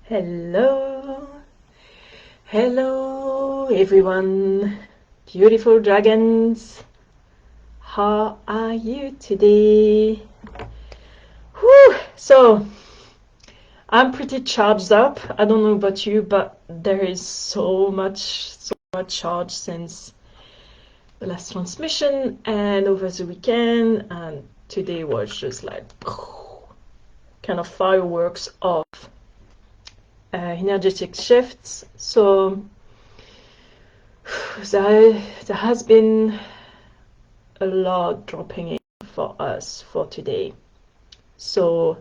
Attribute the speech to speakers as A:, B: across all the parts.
A: Hello, hello everyone, beautiful dragons. How are you today? Whew. So I'm pretty charged up. I don't know about you, but there is so much charge since the last transmission and over the weekend, and today was just like kind of fireworks of energetic shifts. So there has been a lot dropping in for us for today. So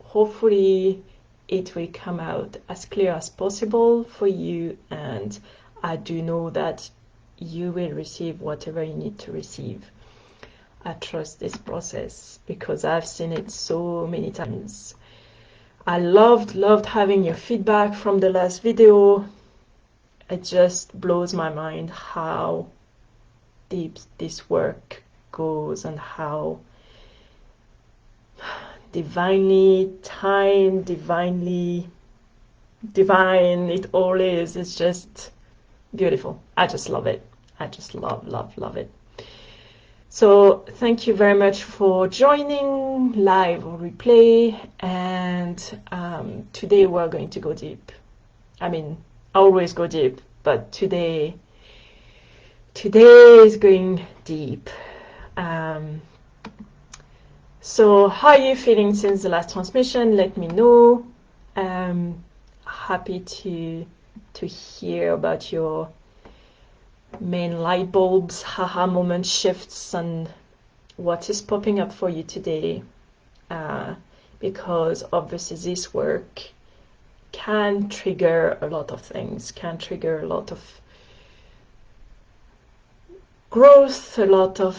A: hopefully it will come out as clear as possible for you, and I do know that you will receive whatever you need to receive. I trust this process because I've seen it so many times. I loved having your feedback from the last video. It just blows my mind how deep this work goes and how divinely timed, divine it all is. It's just beautiful. I just love it. I just love it. So thank you very much for joining live or replay, and today we're going to go deep. I mean, I always go deep, but today is going deep. So how are you feeling since the last transmission? Let me know. Happy to hear about your main light bulbs, haha moment shifts, and what is popping up for you today. Because obviously this work can trigger a lot of things, can trigger a lot of growth, a lot of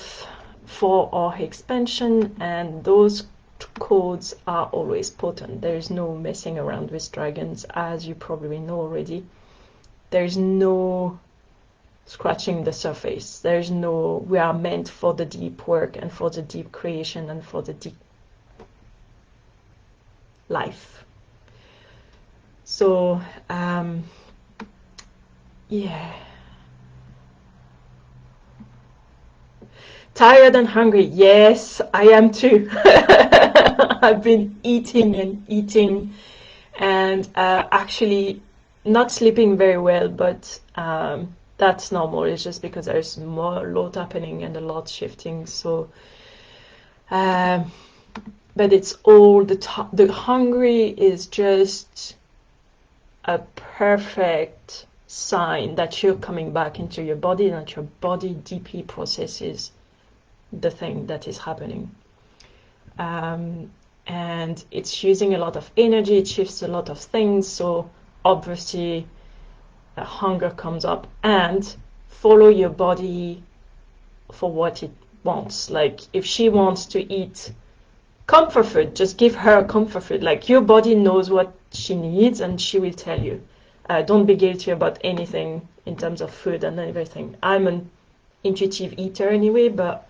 A: for our expansion, and those codes are always potent. There is no messing around with dragons, as you probably know already. There's no scratching the surface. There's no, we are meant for the deep work and for the deep creation and for the deep life. So yeah, tired and hungry. Yes, I am too. I've been eating and actually not sleeping very well, but that's normal. It's just because there's a lot happening and a lot shifting. So but it's all the hungry is just a perfect sign that you're coming back into your body and that your body deeply processes the thing that is happening. And it's using a lot of energy, it shifts a lot of things, so obviously hunger comes up, and follow your body for what it wants. Like if she wants to eat comfort food, just give her comfort food. Like your body knows what she needs and she will tell you. Don't be guilty about anything in terms of food and everything. I'm an intuitive eater anyway, but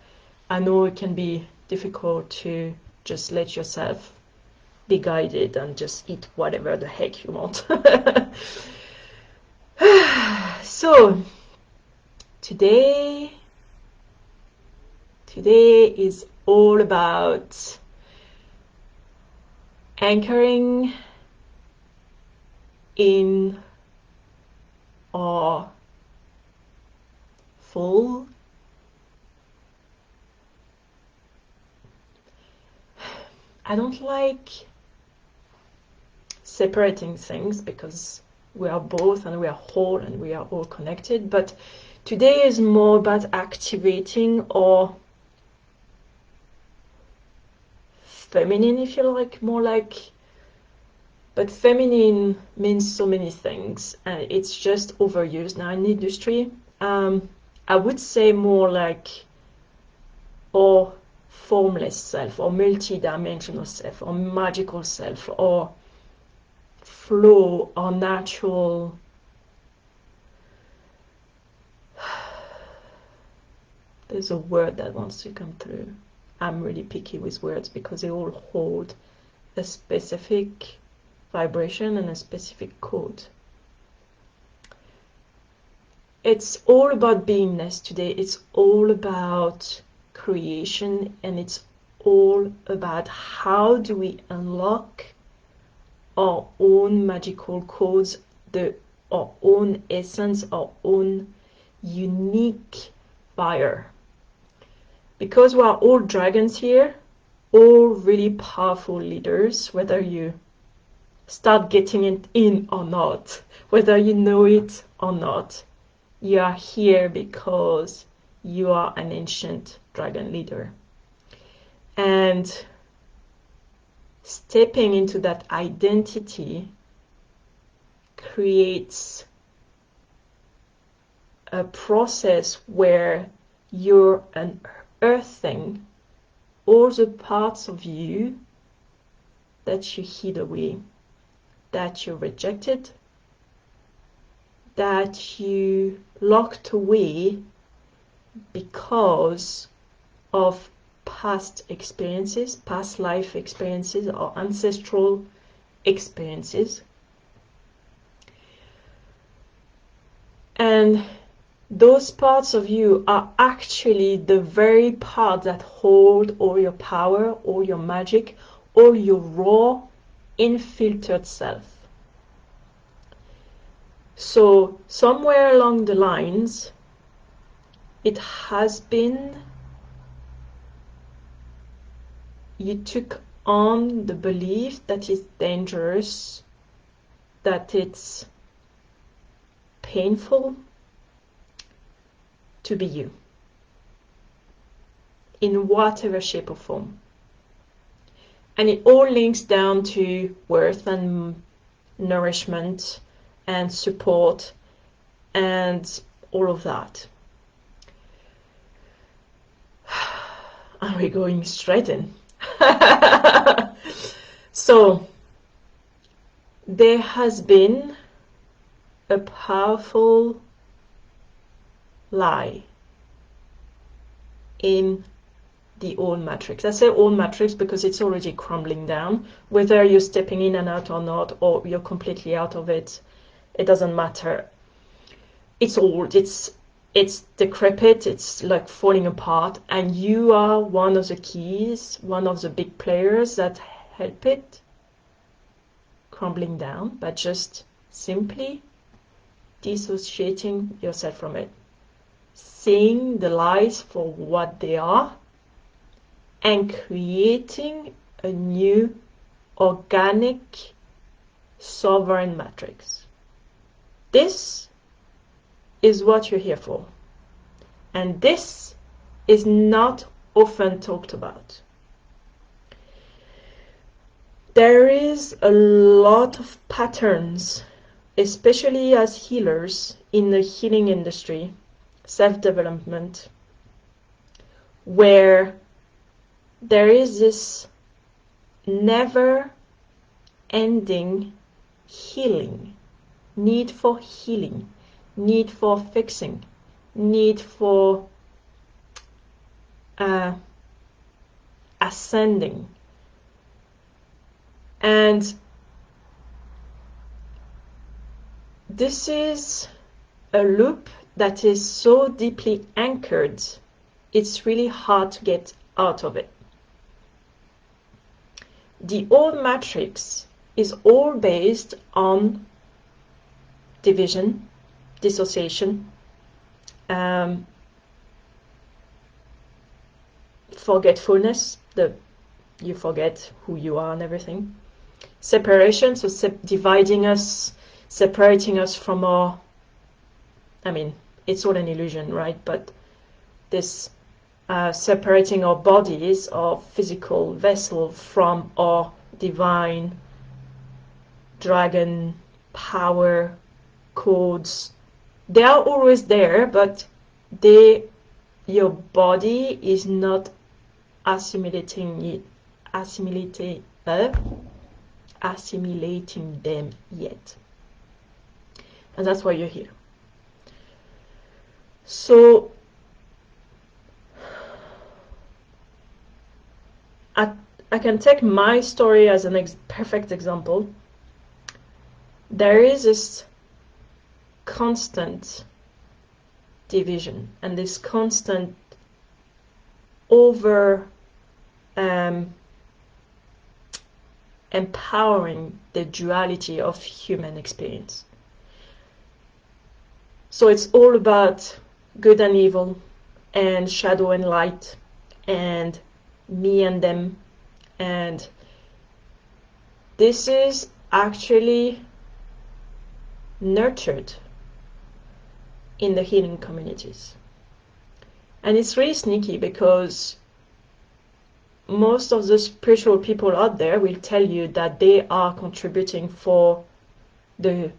A: I know it can be difficult to just let yourself be guided and just eat whatever the heck you want. So today is all about anchoring in our full I don't like separating things because we are both and we are whole and we are all connected, but today is more about activating our feminine, if you like, more like, but feminine means so many things and it's just overused now in the industry. I would say more like our formless self or multi-dimensional self or magical self or flow or natural there's a word that wants to come through. I'm really picky with words because they all hold a specific vibration and a specific code. It's all about beingness today. It's all about creation, and it's all about how do we unlock our own magical codes, our own essence, our own unique fire. Because we are all dragons here, all really powerful leaders, whether you start getting it in or not, whether you know it or not, you are here because you are an ancient dragon leader. And stepping into that identity creates a process where you're unearthing all the parts of you that you hid away, that you rejected, that you locked away because of past experiences, past life experiences, or ancestral experiences. And those parts of you are actually the very part that hold all your power, all your magic, all your raw, unfiltered self. So somewhere along the lines, it has been you took on the belief that it's dangerous, that it's painful to be you, in whatever shape or form. And it all links down to worth and nourishment and support and all of that. Are we going straight in? So there has been a powerful lie in the old matrix. I say old matrix because it's already crumbling down. Whether you're stepping in and out or not, or you're completely out of it, it doesn't matter. It's old, it's decrepit, it's like falling apart, and you are one of the keys, one of the big players that help it crumbling down, but just simply dissociating yourself from it, seeing the lies for what they are, and creating a new organic sovereign matrix. This is what you're here for, and this is not often talked about. There is a lot of patterns, especially as healers in the healing industry, self-development, where there is this never-ending healing, need for healing, need for fixing, need for ascending. And this is a loop that is so deeply anchored, it's really hard to get out of it. The old matrix is all based on division, dissociation, forgetfulness, you forget who you are and everything. Separation, so dividing us, separating us from our, it's all an illusion, right? But this separating our bodies, our physical vessel, from our divine dragon power codes. They are always there, but your body is not assimilating them yet. And that's why you're here. So I can take my story as an perfect example. There is this constant division and this constant over empowering the duality of human experience. So it's all about good and evil, and shadow and light, and me and them, and this is actually nurtured in the healing communities. And it's really sneaky, because most of the spiritual people out there will tell you that they are contributing for the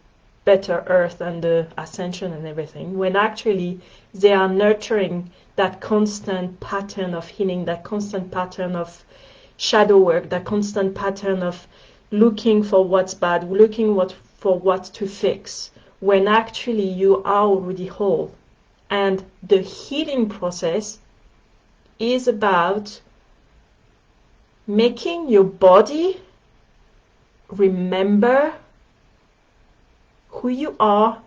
A: better earth and the ascension and everything, when actually they are nurturing that constant pattern of healing, that constant pattern of shadow work, that constant pattern of looking for what's bad, looking for what to fix, when actually you are already whole. And the healing process is about making your body remember who you are,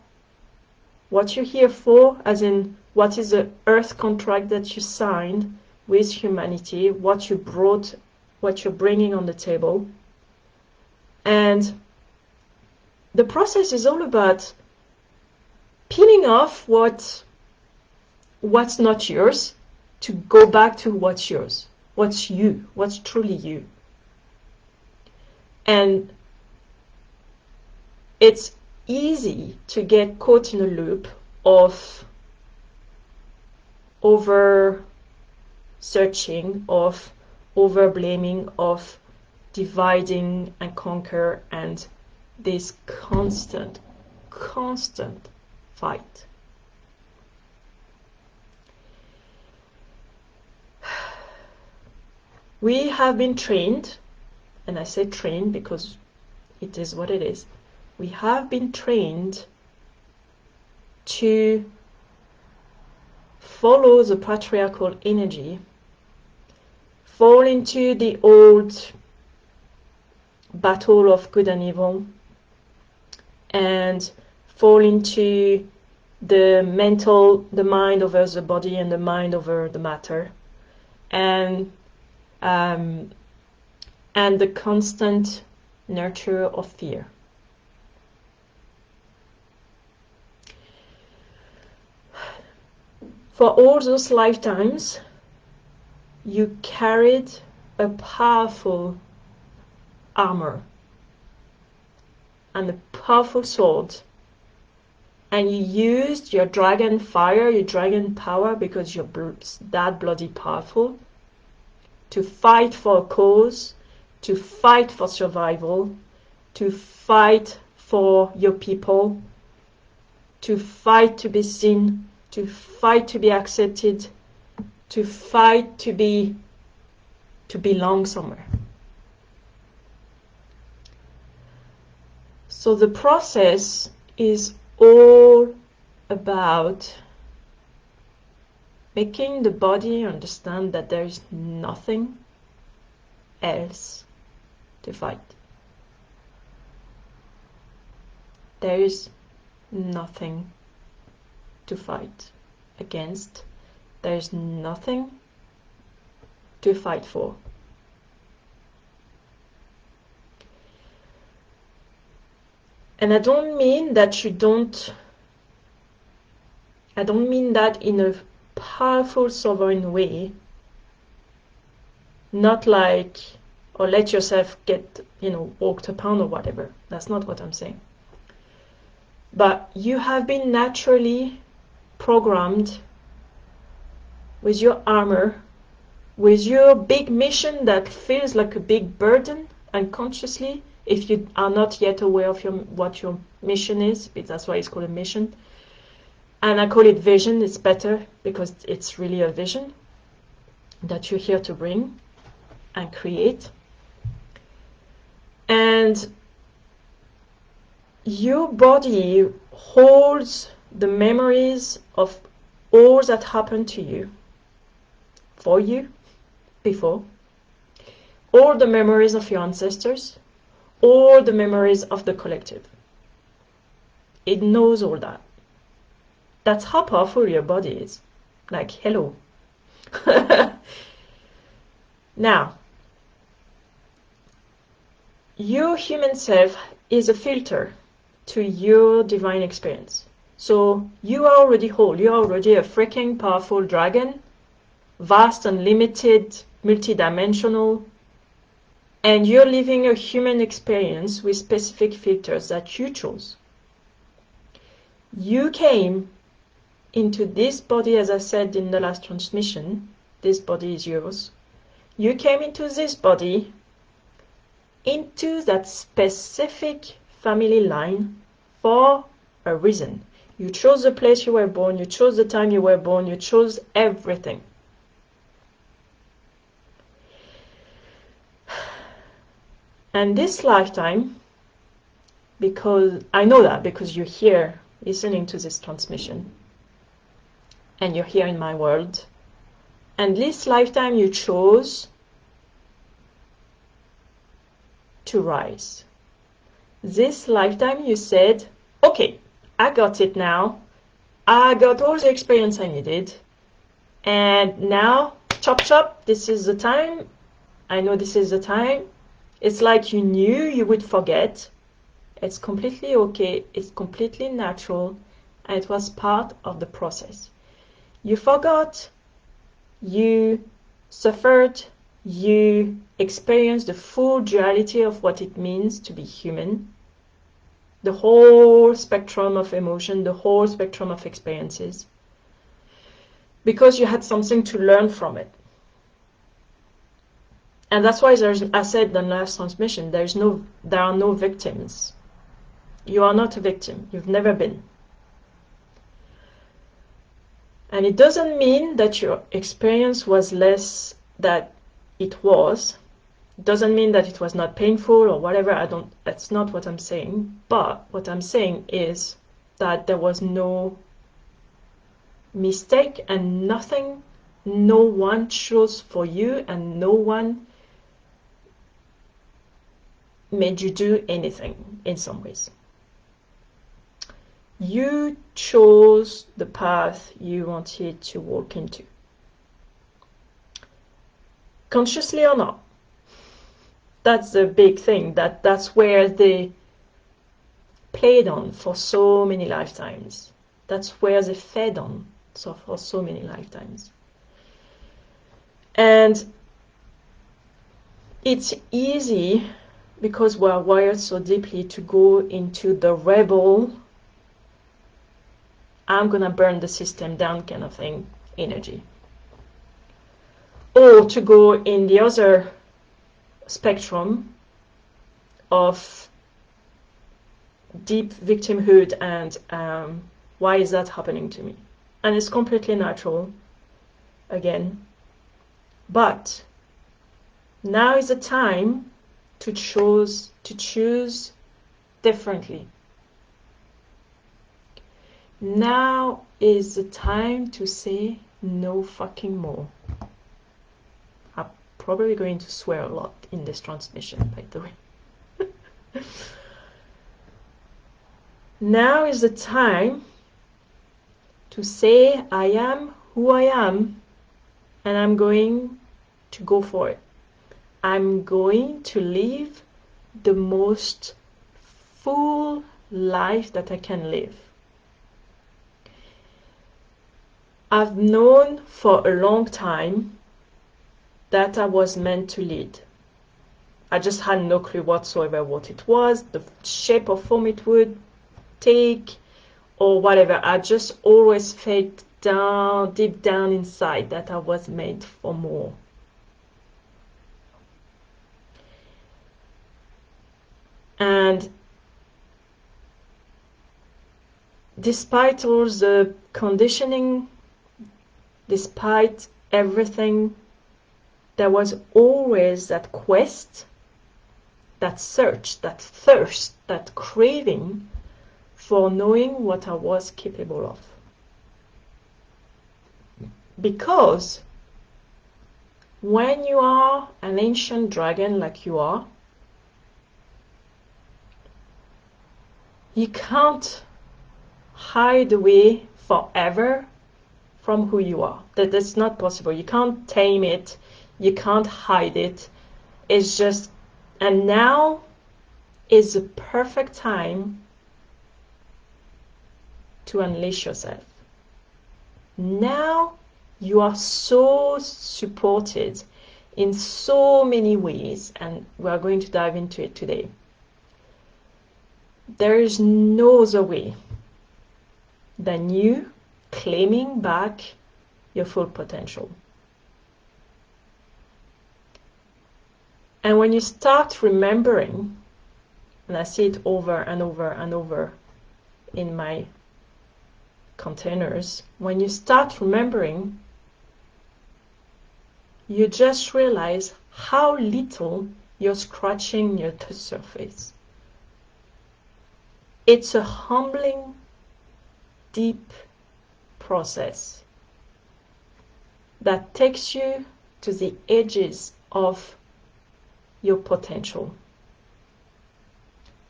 A: what you're here for, as in what is the earth contract that you signed with humanity, what you brought, what you're bringing on the table. And the process is all about peeling off what's not yours, to go back to what's yours, what's you, what's truly you. And it's easy to get caught in a loop of over searching, of over blaming, of dividing and conquer, and this constant fight. We have been trained, and I say trained because it is what it is. We have been trained to follow the patriarchal energy, fall into the old battle of good and evil, and fall into the mind over the body and the mind over the matter, and the constant nurture of fear. For all those lifetimes, you carried a powerful armor and a powerful sword, and you used your dragon fire, your dragon power, because you're that bloody powerful, to fight for a cause, to fight for survival, to fight for your people, to fight to be seen, to fight to be accepted, to fight to belong somewhere. So the process is all about making the body understand that there is nothing else to fight. There is nothing to fight against. There is nothing to fight for. And I don't mean that in a powerful, sovereign way, not like, or let yourself get, walked upon or whatever. That's not what I'm saying. But you have been naturally programmed with your armor, with your big mission that feels like a big burden unconsciously, if you are not yet aware of what your mission is. That's why it's called a mission. And I call it vision. It's better because it's really a vision that you're here to bring and create. And your body holds the memories of all that happened to you, for you, before. all the memories of your ancestors, all the memories of the collective. It knows all that. That's how powerful your body is. Like, hello. Now, your human self is a filter to your divine experience. So you are already whole. You are already a freaking powerful dragon, vast, unlimited, multidimensional, and you're living a human experience with specific filters that you chose. You came into this body, as I said in the last transmission, this body is yours. You came into this body, into that specific family line for a reason. You chose the place you were born, you chose the time you were born, you chose everything. And this lifetime, because I know that because you're here listening to this transmission, and you're here in my world, and this lifetime you chose to rise. This lifetime you said, okay, I got it now. I got all the experience I needed. And now, chop chop, this is the time. I know this is the time. It's like you knew you would forget. It's completely okay. It's completely natural. And it was part of the process. You forgot. You suffered. You experienced the full duality of what it means to be human. The whole spectrum of emotion, the whole spectrum of experiences. Because you had something to learn from it. And that's why I said in the last transmission, there are no victims. You are not a victim. You've never been. And it doesn't mean that your experience was less than it was. It doesn't mean that it was not painful or whatever. That's not what I'm saying. But what I'm saying is that there was no mistake and nothing, no one chose for you and no one made you do anything in some ways. You chose the path you wanted to walk into. Consciously or not. That's the big thing. That's where they played on for so many lifetimes. That's where they fed on for so many lifetimes. And it's easy because we're wired so deeply to go into the rebel, I'm gonna burn the system down kind of thing, energy. Or to go in the other spectrum of deep victimhood and why is that happening to me? And it's completely natural, again. But now is the time to choose differently. Now is the time to say no fucking more. I'm probably going to swear a lot in this transmission, by the way. Now is the time to say I am who I am and I'm going to go for it. I'm going to live the most full life that I can live. I've known for a long time that I was meant to lead. I just had no clue whatsoever what it was, the shape or form it would take, or whatever. I just always felt deep down inside that I was made for more. And despite all the conditioning, despite everything, there was always that quest, that search, that thirst, that craving for knowing what I was capable of. Because When you are an ancient dragon like you are, you can't hide away forever from who you are. That's not possible. You can't tame it. You can't hide it. It's just, and now is the perfect time to unleash yourself. Now you are so supported in so many ways, and we are going to dive into it today. There is no other way than you claiming back your full potential. And when you start remembering, and I see it over and over and over in my containers, when you start remembering, you just realize how little you're scratching your surface. It's a humbling, deep process that takes you to the edges of your potential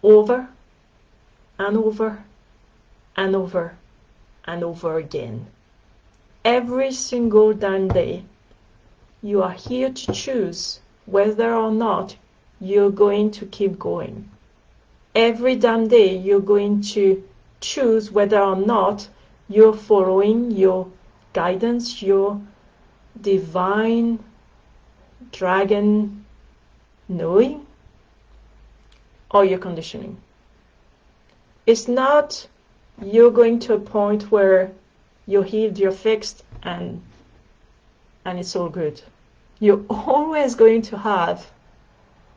A: over and over and over and over again. Every single damn day, you are here to choose whether or not you're going to keep going. Every damn day, you're going to choose whether or not you're following your guidance, your divine dragon knowing, or your conditioning. It's not you're going to a point where you're healed, you're fixed, and it's all good. You're always going to have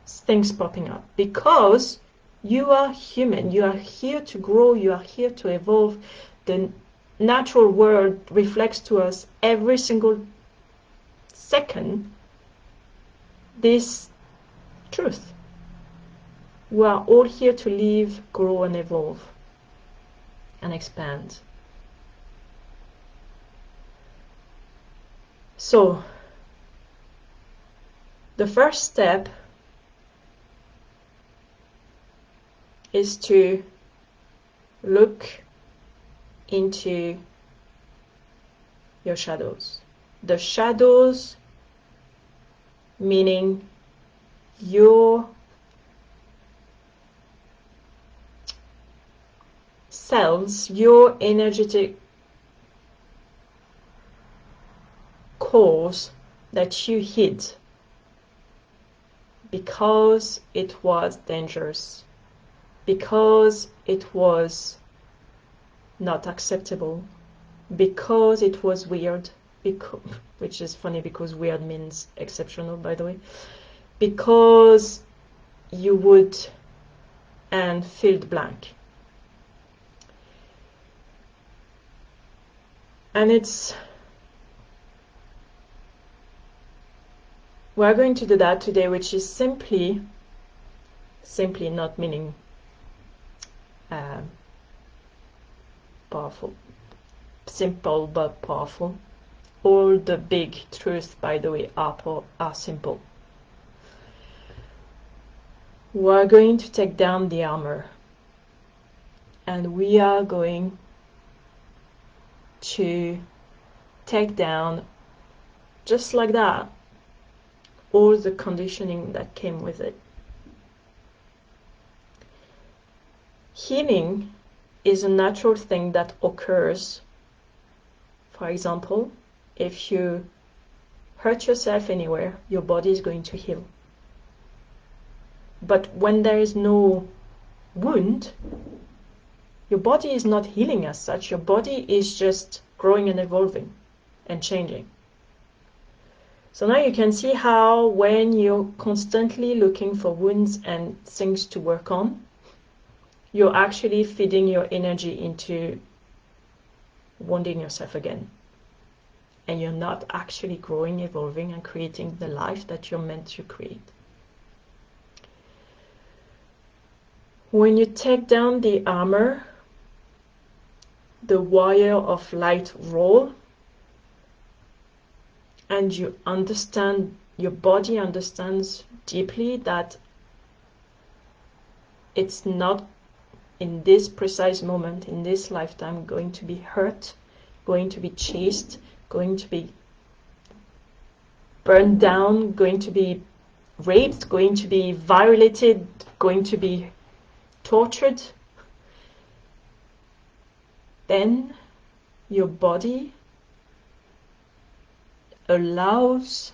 A: things popping up because you are human. You are here to grow. You are here to evolve. The natural world reflects to us every single second this truth. We are all here to live, grow, and evolve and expand. So, the first step is to look into your shadows. The shadows meaning your selves, your energetic cores that you hid because it was dangerous, because it was not acceptable, because it was weird, which is funny because weird means exceptional, by the way, because you would, and filled blank. And we're going to do that today, which is simply not meaning powerful, simple but powerful. All the big truths, by the way, are simple. We're going to take down the armor, and we are going to take down, just like that, all the conditioning that came with it. Healing is a natural thing that occurs. For example, if you hurt yourself anywhere, your body is going to heal. But when there is no wound, your body is not healing as such. Your body is just growing and evolving and changing. So now you can see how when you're constantly looking for wounds and things to work on, you're actually feeding your energy into wounding yourself again. And you're not actually growing, evolving, and creating the life that you're meant to create. When you take down the armor, the wire of light roll, and you understand your body understands deeply that it's not in this precise moment, in this lifetime, going to be hurt, going to be chased, going to be burned down, going to be raped, going to be violated, going to be tortured, then your body allows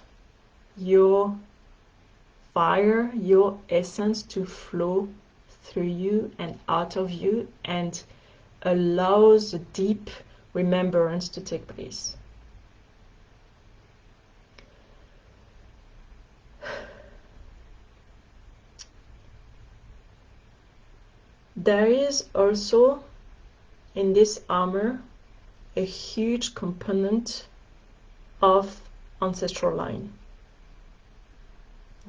A: your fire, your essence to flow through you and out of you, and allows a deep remembrance to take place. There is also in this armor a huge component of ancestral line.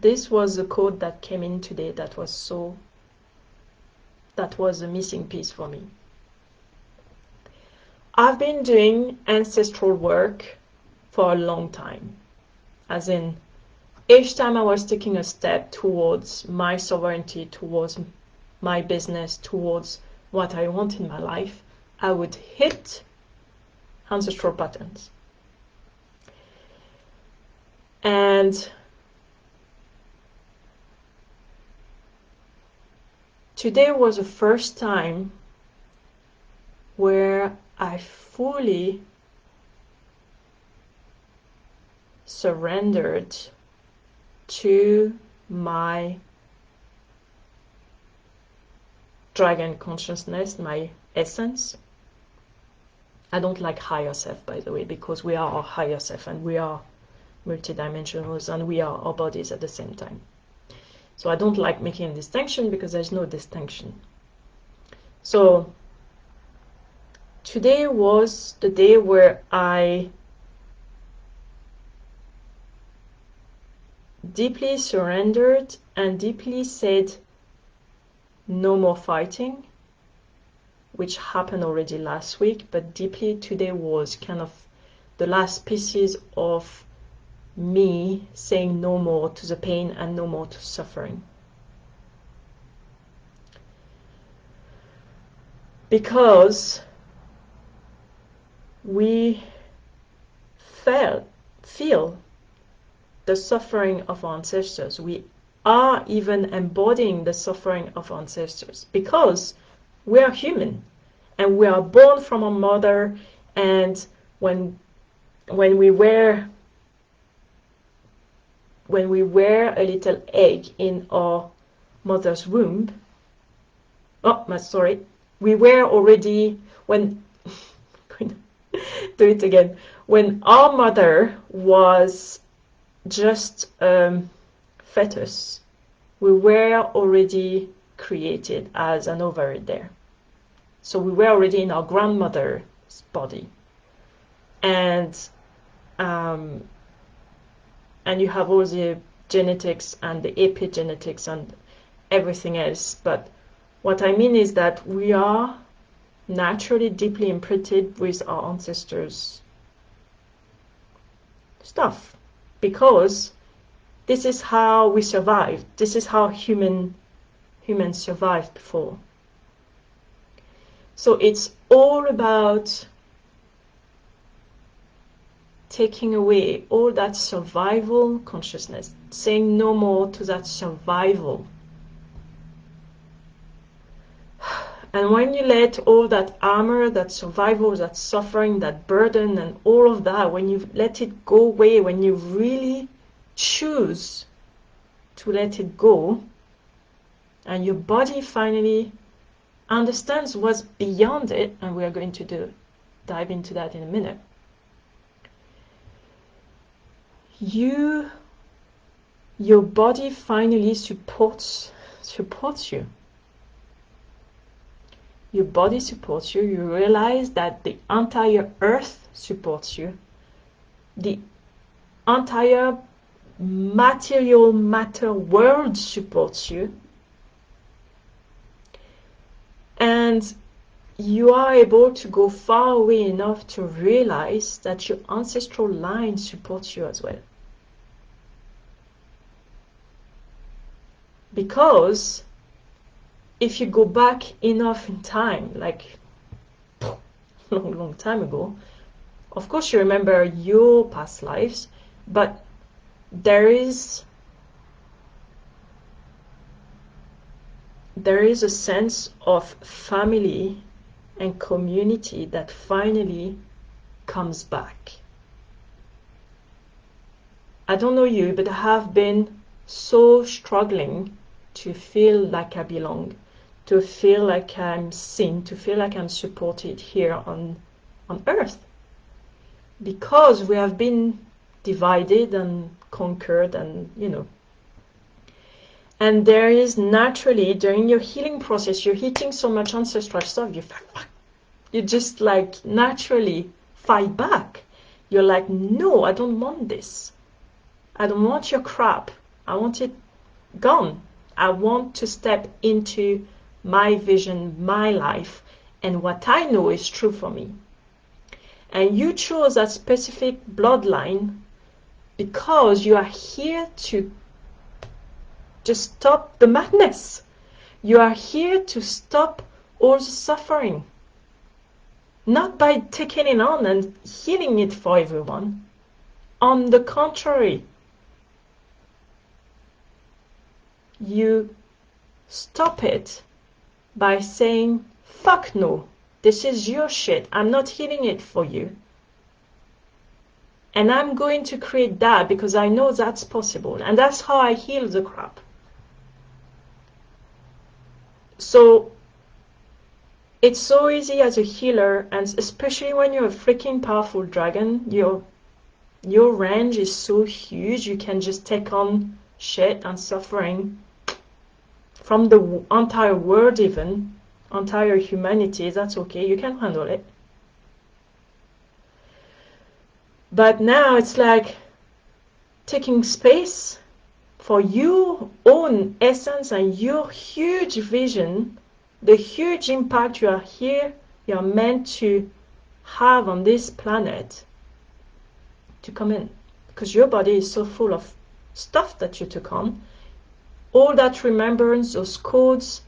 A: This was the code that came in today that was a missing piece for me. I've been doing ancestral work for a long time, as in each time I was taking a step towards my sovereignty, towards my business, towards what I want in my life, I would hit ancestral patterns. And today was the first time where I fully surrendered to my dragon consciousness, my essence. I don't like higher self, by the way, because we are our higher self and we are multidimensionals and we are our bodies at the same time. So I don't like making a distinction because there's no distinction. So today was the day where I deeply surrendered and deeply said no more fighting, which happened already last week, but deeply today was kind of the last pieces of me saying no more to the pain and no more to suffering. Because we feel the suffering of our ancestors. We are even embodying the suffering of our ancestors because we are human and we are born from our mother, and when we were a little egg in our mother's womb, we were already, when do it again, when our mother was just fetus, we were already created as an ovary there. So we were already in our grandmother's body, and you have all the genetics and the epigenetics and everything else. But what I mean is that we are naturally deeply imprinted with our ancestors' stuff, because this is how we survived. This is how humans survived before. So it's all about taking away all that survival consciousness, saying no more to that survival. And when you let all that armor, that survival, that suffering, that burden, and all of that, when you let it go away, when you really choose to let it go, and your body finally understands what's beyond it, and we are going to dive into that in a minute, your body finally supports you. Your body supports you. You realize that the entire earth supports you. The entire material matter world supports you. And you are able to go far away enough to realize that your ancestral line supports you as well. Because if you go back enough in time, like long time ago, of course you remember your past lives, but there is a sense of family and community that finally comes back. I don't know you, but I have been so struggling to feel like I belong, to feel like I'm seen, to feel like I'm supported here on earth. Because we have been divided and conquered, and and there is naturally, during your healing process, you're hitting so much ancestral stuff, you just like naturally fight back. You're like, no, I don't want this. I don't want your crap. I want it gone. I want to step into my vision, my life, and what I know is true for me. And you chose that specific bloodline because you are here to just stop the madness. You are here to stop all the suffering. Not by taking it on and healing it for everyone. On the contrary, you stop it by saying, fuck no, this is your shit, I'm not healing it for you. And I'm going to create that because I know that's possible. And that's how I heal the crap. So it's so easy as a healer, and especially when you're a freaking powerful dragon, your range is so huge, you can just take on shit and suffering from the entire world, even entire humanity. That's okay, you can handle it. But now it's like taking space for your own essence and your huge vision, the huge impact you are meant to have on this planet, to come in. Because your body is so full of stuff that you took on. All that remembrance, those codes,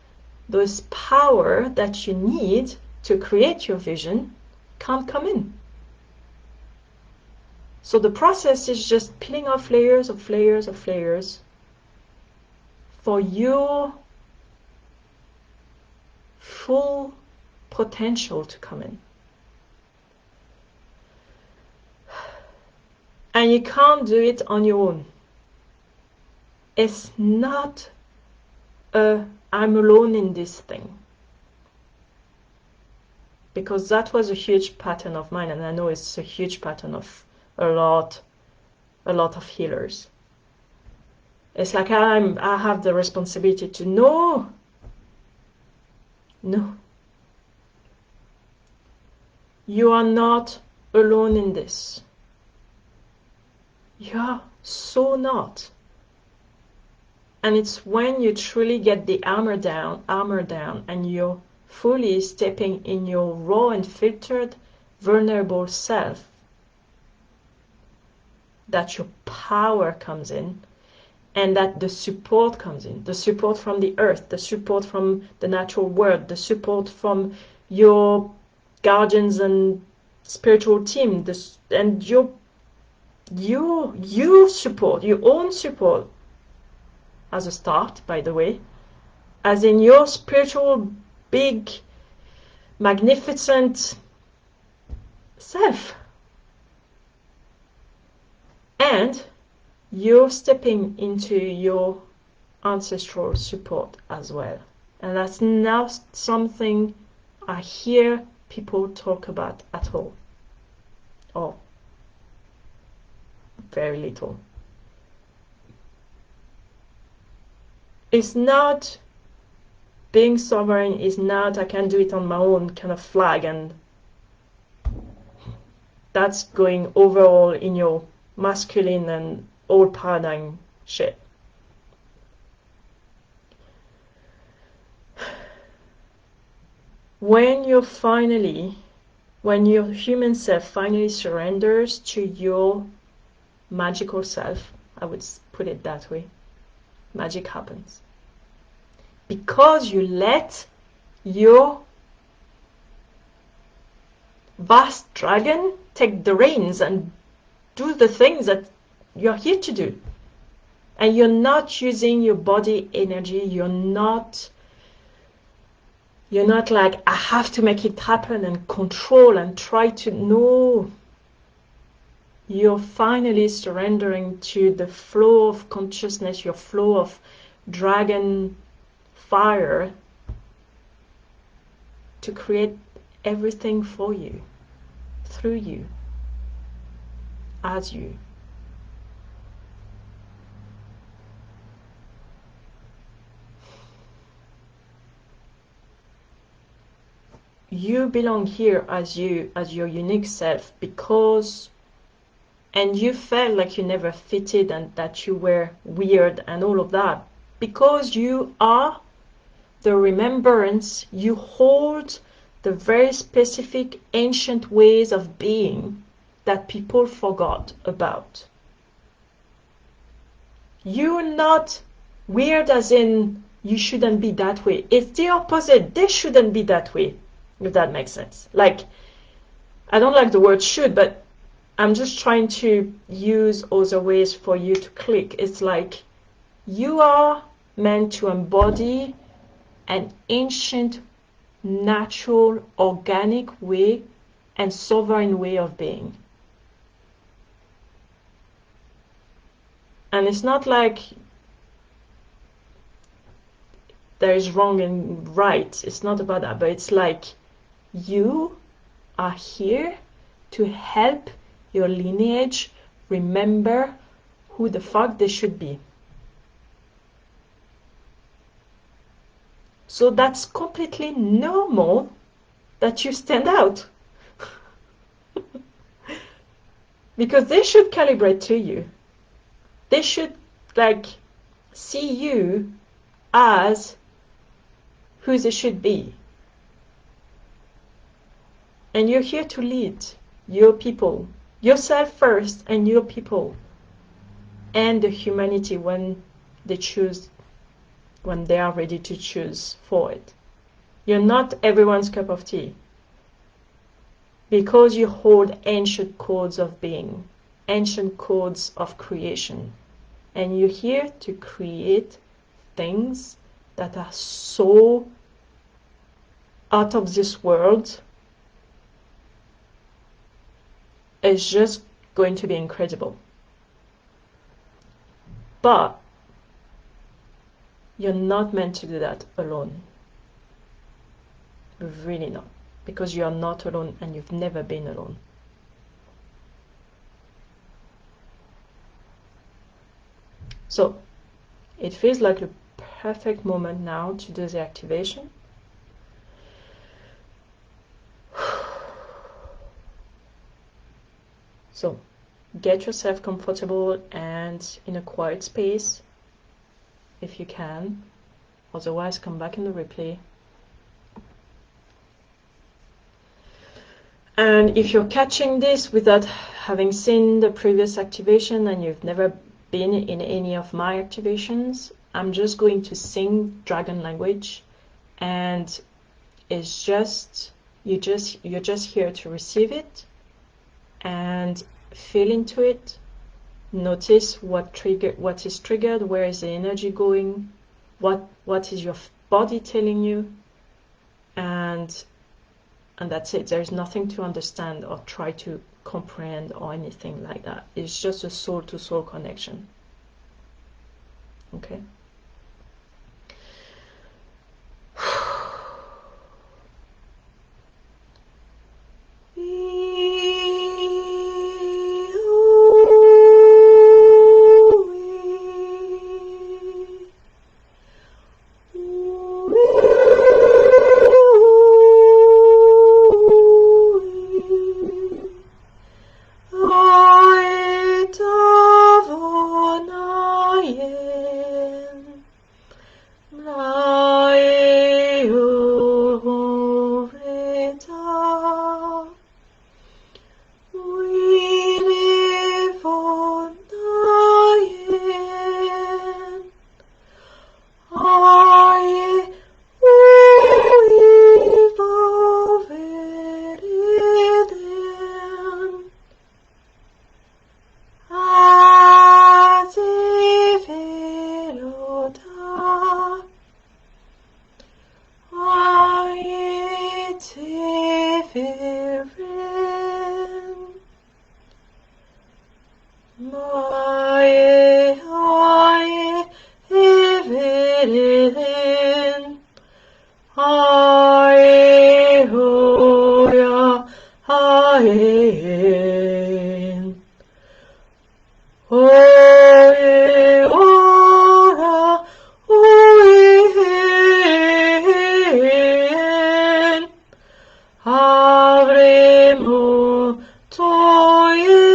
A: those power that you need to create your vision can't come in. So the process is just peeling off layers of layers of layers for your full potential to come in. And you can't do it on your own. It's not I'm alone in this thing. Because that was a huge pattern of mine, and I know it's a huge pattern of a lot of healers. It's like I have the responsibility to no. You are not alone in this. You are so not. And it's when you truly get the armor down, and you're fully stepping in your raw and filtered, vulnerable self, that your power comes in, and that the support comes in. The support from the earth, the support from the natural world, the support from your guardians and spiritual team, and your support, your own support, as a start, by the way, as in your spiritual, big, magnificent self. And you're stepping into your ancestral support as well. And that's not something I hear people talk about at all. Or very little. It's not, being sovereign is not I can do it on my own kind of flag, and that's going overall in your masculine and old paradigm shit. When your human self finally surrenders to your magical self, I would put it that way, magic happens. because you let your vast dragon take the reins and do the things that you're here to do. And you're not using your body energy. You're not like, I have to make it happen and control and try to. No. You're finally surrendering to the flow of consciousness, your flow of dragon fire, to create everything for you, through you, as you. You belong here as you, as your unique self, because, and you felt like you never fitted and that you were weird and all of that, because you are the remembrance, you hold the very specific ancient ways of being that people forgot about. You're not weird as in you shouldn't be that way. It's the opposite. They shouldn't be that way, if that makes sense. Like, I don't like the word should, but I'm just trying to use other ways for you to click. It's like you are meant to embody an ancient, natural, organic way and sovereign way of being. And it's not like there is wrong and right. It's not about that. But it's like you are here to help your lineage remember who the fuck they should be. So that's completely normal that you stand out. Because they should calibrate to you. They should like see you as who they should be. And you're here to lead your people, yourself first, and your people, and the humanity when they choose, when they are ready to choose for it. You're not everyone's cup of tea, because you hold ancient codes of being, ancient codes of creation, and you're here to create things that are so out of this world. It's just going to be incredible. But you're not meant to do that alone. Really not. Because you are not alone, and you've never been alone. So it feels like a perfect moment now to do the activation. So get yourself comfortable and in a quiet space if you can. Otherwise, come back in the replay. And if you're catching this without having seen the previous activation and you've never been in any of my activations, I'm just going to sing dragon language, and it's just you're just here to receive it and feel into it. Notice what is triggered, where is the energy going, what is your body telling you, and that's it. There's nothing to understand or try to comprehend or anything like that. It's just a soul-to-soul connection. Okay. Hallelujah, Amen. Oye, ora, oye, avremo toyen.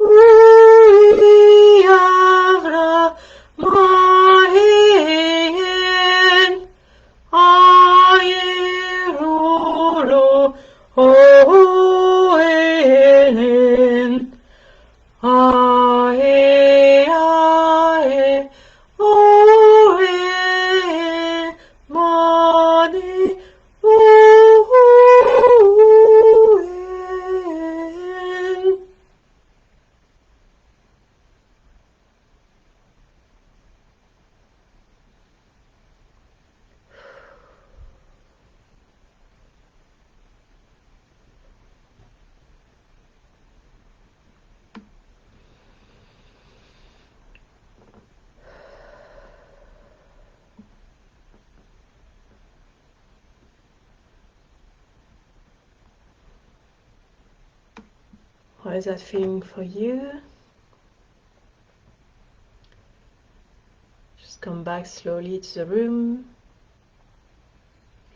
A: Ui avra maien, aierolo, oenen, ae, ae, oe, mane, oen. How is that feeling for you? Just come back slowly to the room,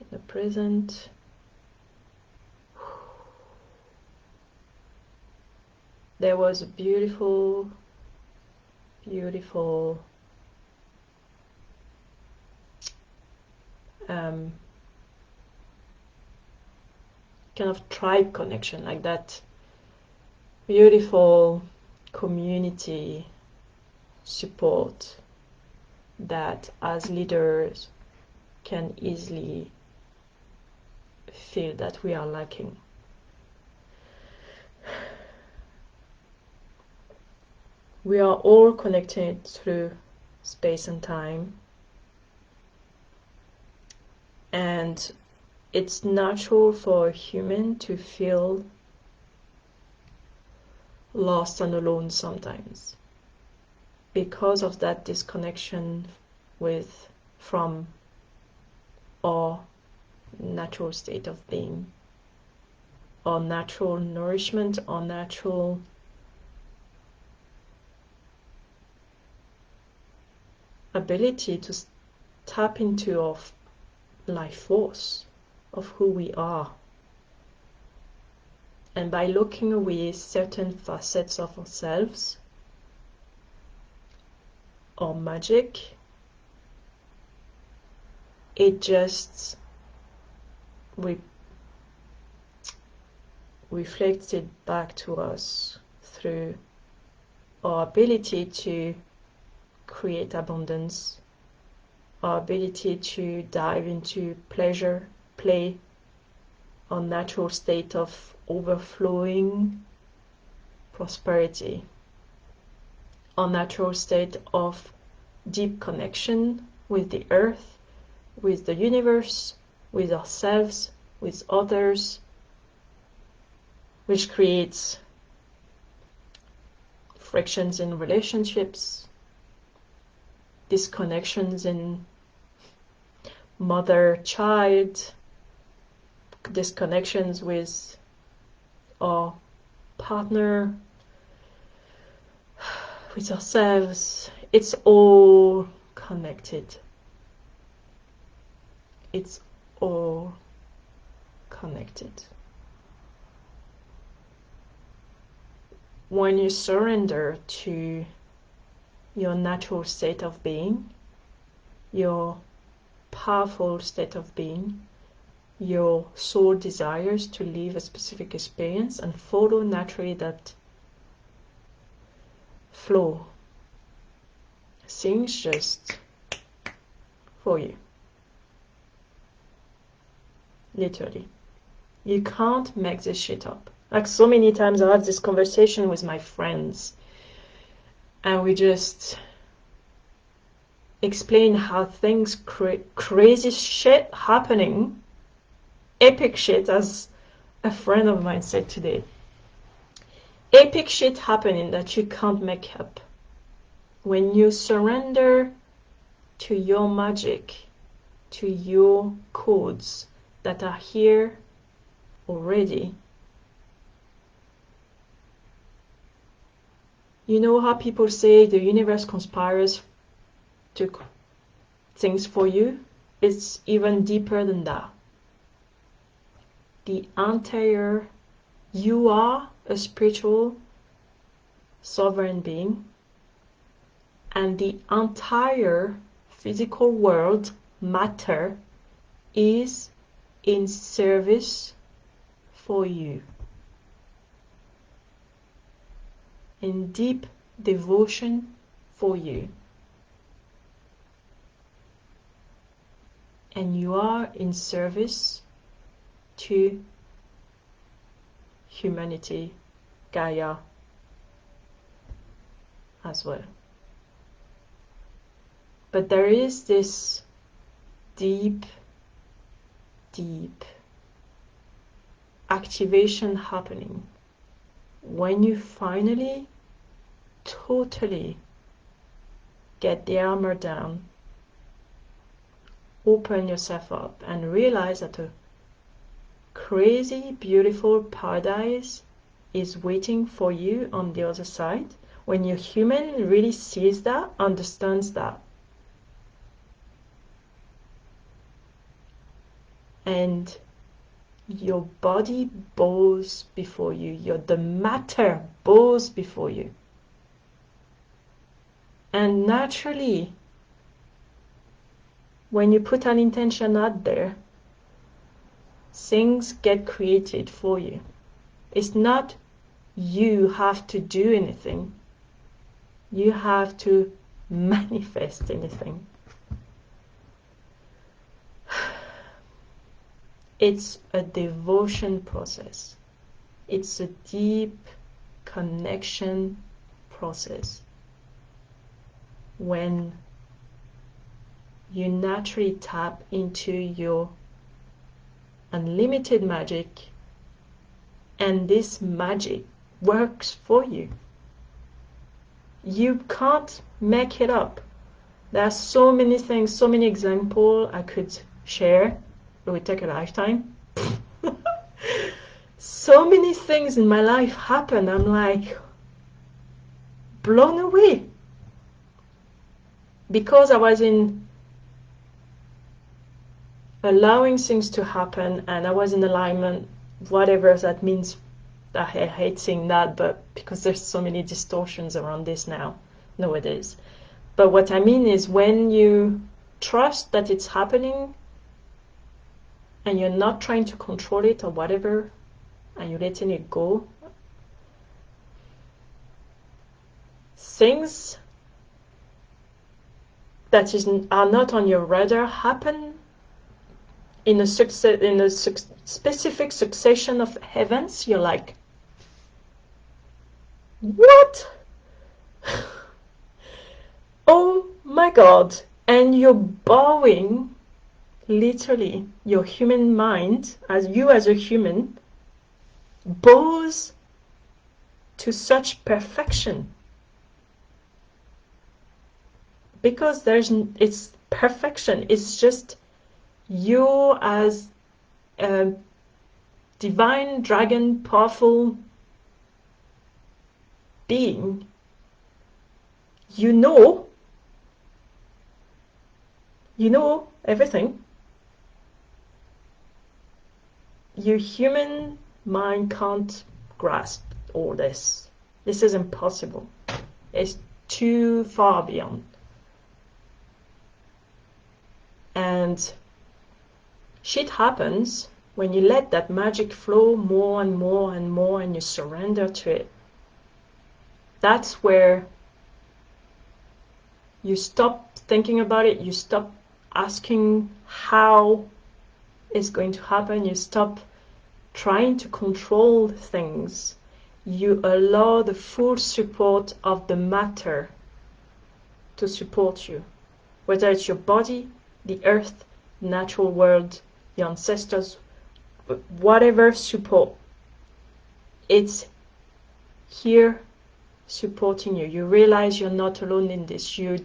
A: in the present. There was a beautiful, beautiful kind of tribe connection, like that beautiful community support that as leaders can easily feel that we are lacking. We are all connected through space and time, and it's natural for a human to feel lost and alone sometimes because of that disconnection from our natural state of being, our natural nourishment, our natural ability to tap into our life force of who we are. And by looking away certain facets of ourselves, our magic, it just reflects it back to us through our ability to create abundance, our ability to dive into pleasure, play, our natural state of overflowing prosperity, our natural state of deep connection with the earth, with the universe, with ourselves, with others, which creates frictions in relationships, disconnections in mother-child, disconnections with our partner, with ourselves. It's all connected. It's all connected. When you surrender to your natural state of being, your powerful state of being, your soul desires to live a specific experience and follow naturally that flow, things just for you. Literally. You can't make this shit up. Like, so many times I have this conversation with my friends and we just explain how things crazy shit happening, epic shit, as a friend of mine said today, epic shit happening that you can't make up. when you surrender to your magic, to your codes that are here already. You know how people say the universe conspires to things for you? It's even deeper than that. The entire, you are a spiritual sovereign being, and the entire physical world, matter, is in service for you, in deep devotion for you. And you are in service to humanity, Gaia, as well. But there is this deep activation happening when you finally totally get the armor down, open yourself up, and realize that a crazy, beautiful paradise is waiting for you on the other side. When your human really sees that, understands that, and your body bows before you, the matter bows before you. And naturally, when you put an intention out there, things get created for you. It's not you have to do anything. You have to manifest anything. It's a devotion process. It's a deep connection process. When you naturally tap into your unlimited magic, and this magic works for you. You can't make it up. There are so many things, so many examples I could share. It would take a lifetime. So many things in my life happen. I'm like blown away. Because I was in allowing things to happen, and I was in alignment, whatever that means. I hate saying that, but because there's so many distortions around this nowadays. But what I mean is, when you trust that it's happening and you're not trying to control it or whatever, and you're letting it go, things that are not on your radar happen in a specific succession of events. You're like, what? Oh my God. And you're bowing, literally, your human mind, as a human, bows to such perfection. Because it's perfection. It's just you as a divine dragon, powerful being. You know everything. Your human mind can't grasp all this. This is impossible. It's too far beyond. And shit happens when you let that magic flow more and more and more, and you surrender to it. That's where you stop thinking about it. You stop asking how it's going to happen. You stop trying to control things. You allow the full support of the matter to support you, whether it's your body, the earth, the natural world, your ancestors, whatever support. It's here supporting you. You realize you're not alone in this. You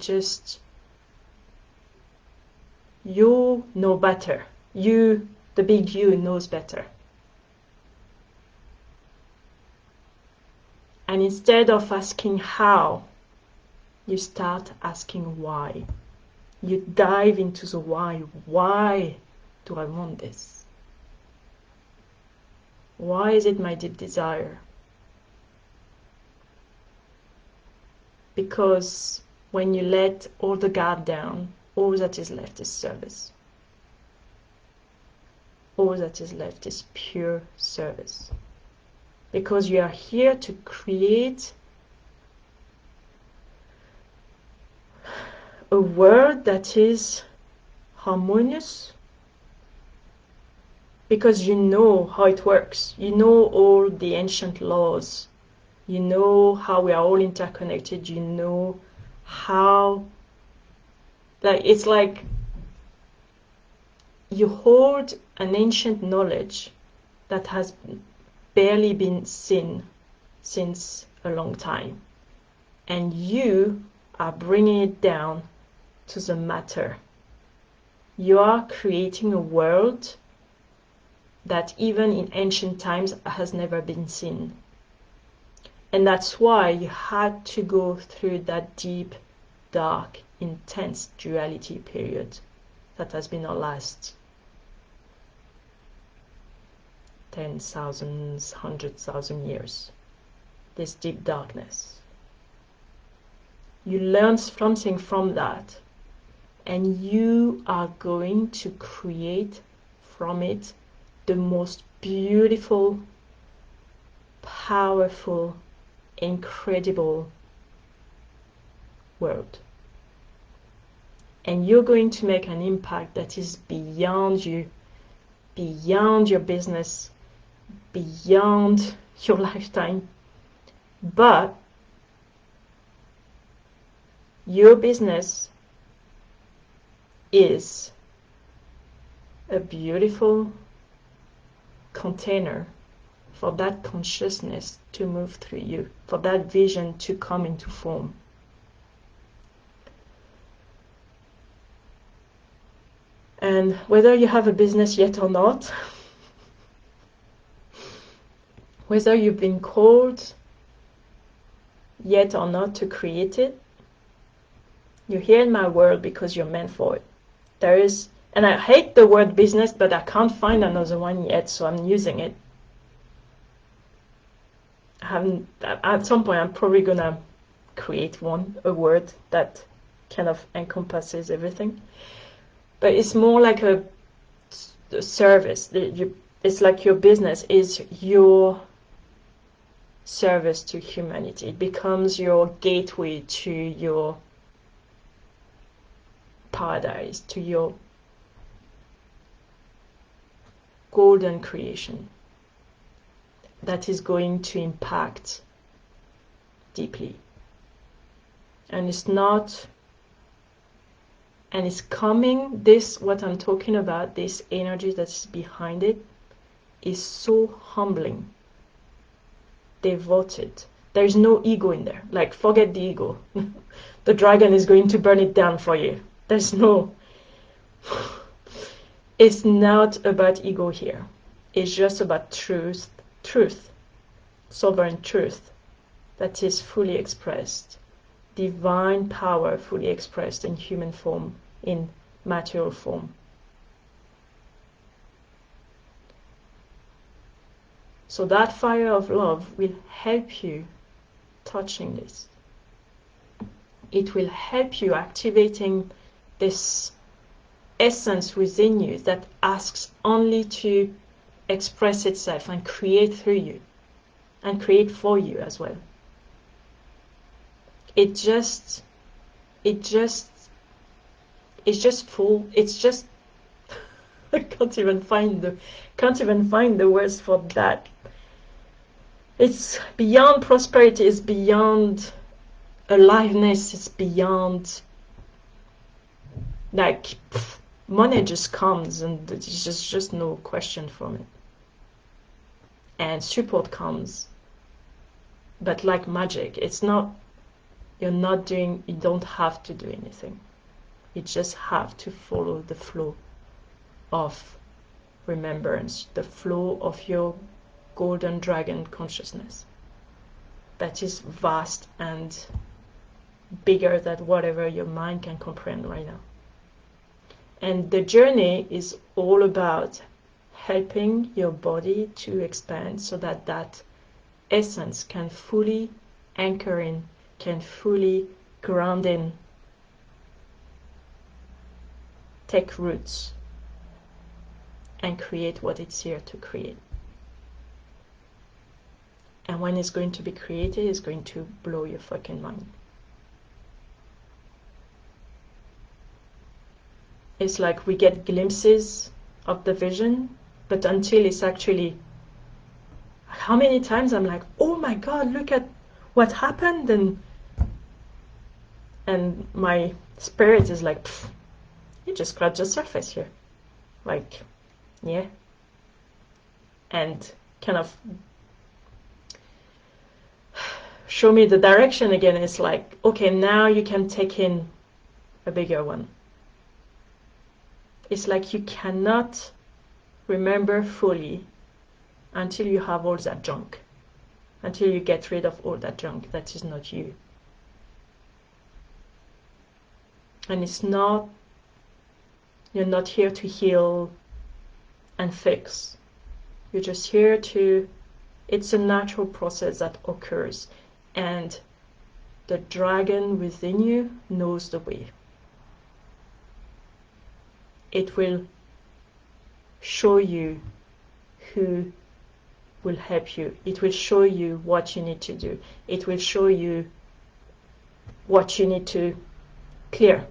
A: know better. You, the big you, knows better. And instead of asking how, you start asking why. You dive into the why. Why do I want this? Why is it my deep desire? Because when you let all the guard down, all that is left is service. All that is left is pure service. Because you are here to create a world that is harmonious, because you know how it works. You know all the ancient laws. You know how we are all interconnected. You know how, it's like you hold an ancient knowledge that has barely been seen since a long time. And you are bringing it down to the matter. You are creating a world that even in ancient times has never been seen. And that's why you had to go through that deep, dark, intense duality period that has been our last 10,000, 100,000 years. This deep darkness. You learn something from that, and you are going to create from it the most beautiful, powerful, incredible world. And you're going to make an impact that is beyond you, beyond your business, beyond your lifetime. But your business is a beautiful container for that consciousness to move through you, for that vision to come into form. And whether you have a business yet or not, whether you've been called yet or not to create it, you're here in my world because you're meant for it. There is, and I hate the word business, but I can't find another one yet, so I'm using it. At some point I'm probably gonna create a word that kind of encompasses everything. But it's more like a service. It's like your business is your service to humanity. It becomes your gateway to your paradise, to your golden creation that is going to impact deeply. And it's not, and it's coming, what I'm talking about, this energy that's behind it is so humbling, devoted. There's no ego in there. Like, forget the ego. The dragon is going to burn it down for you. There's no, it's not about ego here. It's just about truth, sovereign truth that is fully expressed, divine power fully expressed in human form, in material form. So that fire of love will help you touching this. It will help you activating this essence within you that asks only to express itself and create through you and create for you as well. It's just full. It's just I can't even find the words for that. It's beyond prosperity, it's beyond aliveness, it's beyond, like, money just comes and there's just no question from it. And support comes. But like magic, it's not, you don't have to do anything. You just have to follow the flow of remembrance, the flow of your golden dragon consciousness that is vast and bigger than whatever your mind can comprehend right now. And the journey is all about helping your body to expand so that that essence can fully anchor in, can fully ground in, take roots, and create what it's here to create. And when it's going to be created, it's going to blow your fucking mind. It's like we get glimpses of the vision, but until it's actually, how many times I'm like, oh my God, look at what happened, and my spirit is like, you just scratched the surface here. Like, yeah. And kind of show me the direction again. It's like, okay, now you can take in a bigger one. It's like you cannot remember fully until you have all that junk, until you get rid of all that junk that is not you. And it's not, you're not here to heal and fix. You're just here to, it's a natural process that occurs, and the dragon within you knows the way. It will show you who will help you. It will show you what you need to do. It will show you what you need to clear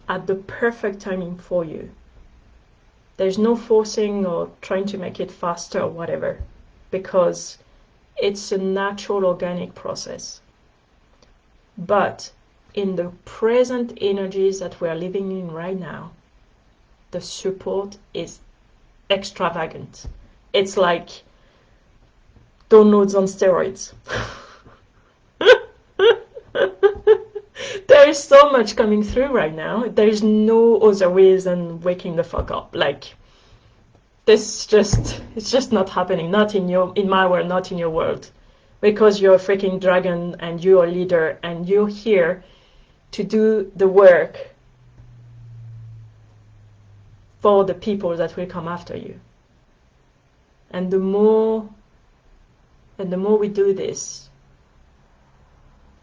A: at the perfect timing for you. There's no forcing or trying to make it faster or whatever, because it's a natural organic process. But in the present energies that we are living in right now, the support is extravagant. It's like downloads on steroids. There is so much coming through right now. There is no other ways than waking the fuck up. Like, it's just not happening. Not in my world, not in your world. Because you're a freaking dragon and you're a leader and you're here to do the work for the people that will come after you. And the more we do this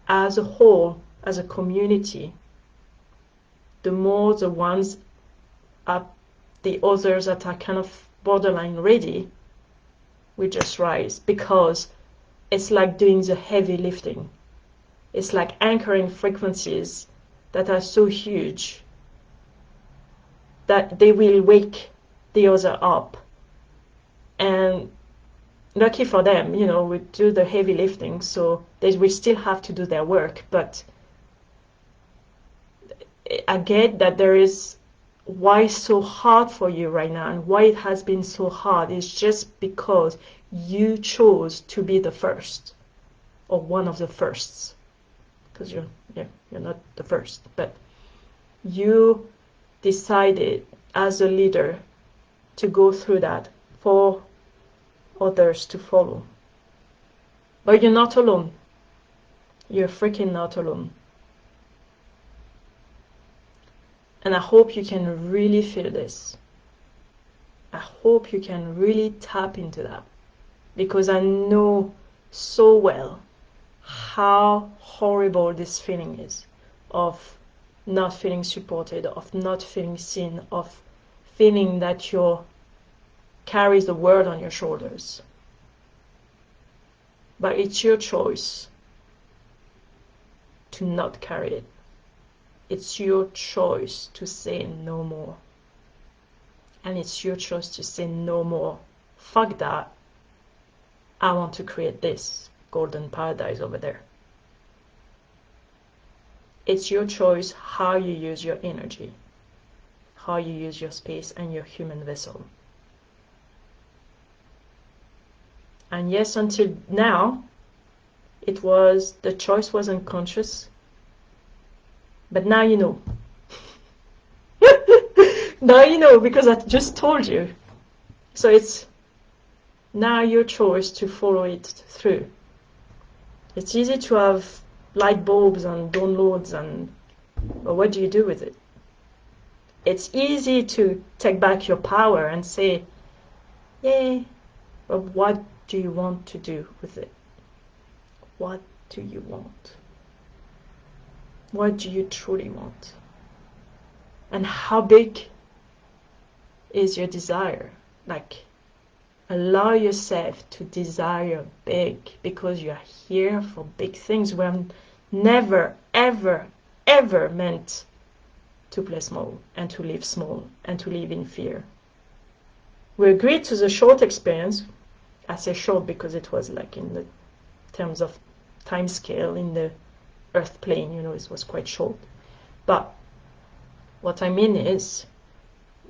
A: as a whole, as a community, the more the ones up, the others that are kind of borderline ready will just rise, because it's like doing the heavy lifting. It's like anchoring frequencies that are so huge that they will wake the other up. And lucky for them, we do the heavy lifting, so they will still have to do their work. But I get that there is, why it's so hard for you right now, and why it has been so hard is just because you chose to be the first, or one of the firsts, because you're not the first, but you decided as a leader to go through that for others to follow. But you're not alone. You're freaking not alone. And I hope you can really feel this. I hope you can really tap into that, because I know so well how horrible this feeling is of not feeling supported, of not feeling seen, of feeling that you carries the world on your shoulders. But it's your choice to not carry it. It's your choice to say no more. And it's your choice to say no more. Fuck that. I want to create this golden paradise over there. It's your choice how you use your energy, how you use your space and your human vessel. And yes, until now, the choice was unconscious, but now you know. Now you know, because I just told you. So it's now your choice to follow it through. It's easy to have light bulbs and downloads, but what do you do with it? It's easy to take back your power and say, yay, but what do you want to do with it? What do you want? What do you truly want? And how big is your desire? Like, allow yourself to desire big, because you are here for big things. We're never, ever, ever meant to play small and to live small and to live in fear. We agreed to the short experience. I say short because it was like in the terms of time scale in the earth plane, it was quite short. But what I mean is,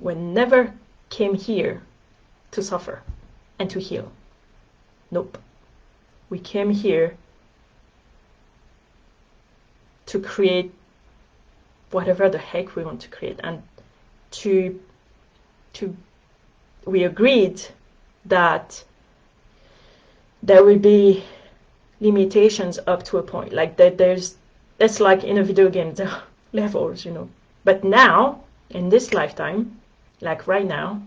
A: we never came here to suffer and to heal. Nope. We came here to create whatever the heck we want to create, and we agreed that there will be limitations up to a point. Like that's like in a video game, there are levels, But now, in this lifetime, like right now,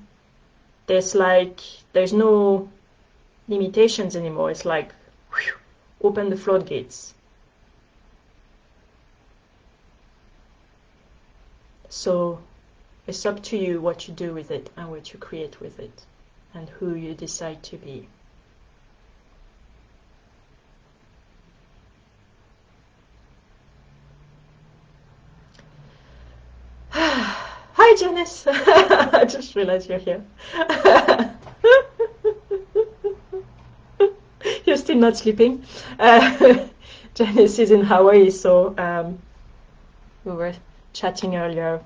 A: there's no limitations anymore. It's like, whew, open the floodgates. So it's up to you what you do with it and what you create with it and who you decide to be. Hi, Janice. I just realized you're here. You're still not sleeping. Janice is in Hawaii, so we were chatting earlier.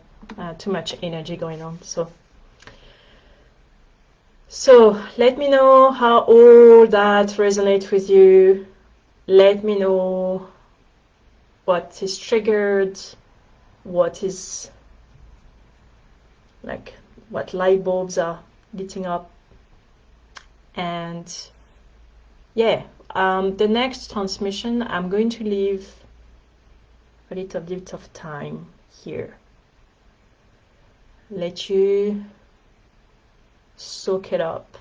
A: Too much energy going on. So let me know how all that resonates with you. Let me know what is triggered, what light bulbs are lighting up. And yeah, the next transmission, I'm going to leave a little bit of time here. Let you soak it up.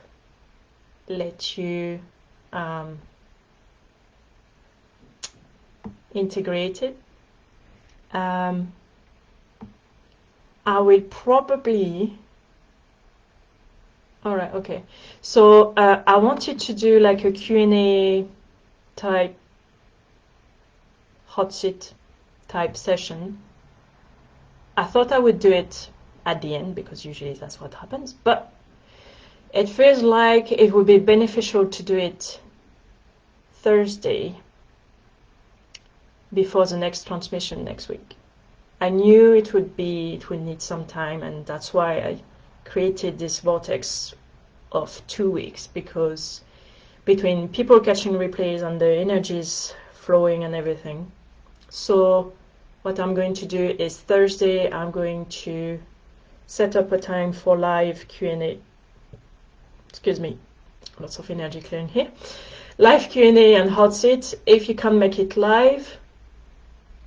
A: Let you integrate it. I will probably... Alright, okay. So I wanted to do like a Q&A type, hot seat type session. I thought I would do it at the end, because usually that's what happens, but it feels like it would be beneficial to do it Thursday before the next transmission next week. I knew it would need some time, and that's why I created this vortex of 2 weeks, because between people catching replays and the energies flowing and everything. So what I'm going to do is Thursday I'm going to set up a time for live Q&A. Excuse me, lots of energy clearing here. Live Q&A and hot seat. If you can't make it live,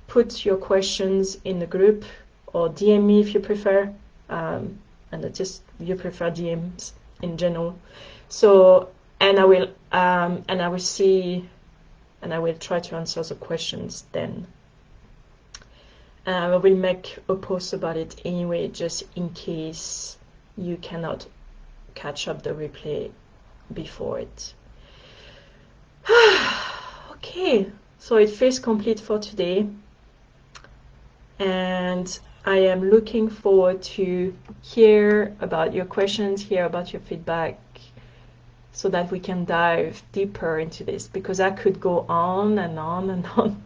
A: put your questions in the group or DM me if you prefer. And you prefer DMs in general. So and I will try to answer the questions then. I will make a post about it anyway, just in case you cannot catch up the replay before it. Okay, so it feels complete for today, and I am looking forward to hear about your questions, hear about your feedback, so that we can dive deeper into this, because I could go on and on and on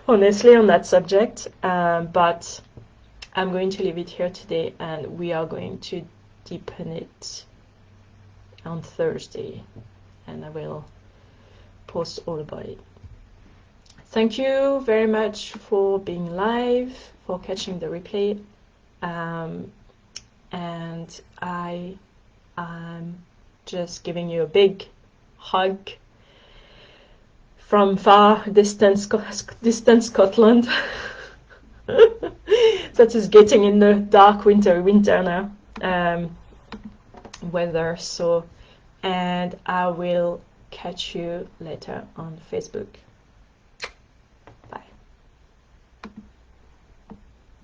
A: honestly on that subject, but I'm going to leave it here today, and we are going to deepen it on Thursday. and I will post all about it. Thank you very much for being live, for catching the replay, and I am just giving you a big hug from far distant Scotland. That is getting in the dark winter now weather. So, and I will catch you later on Facebook.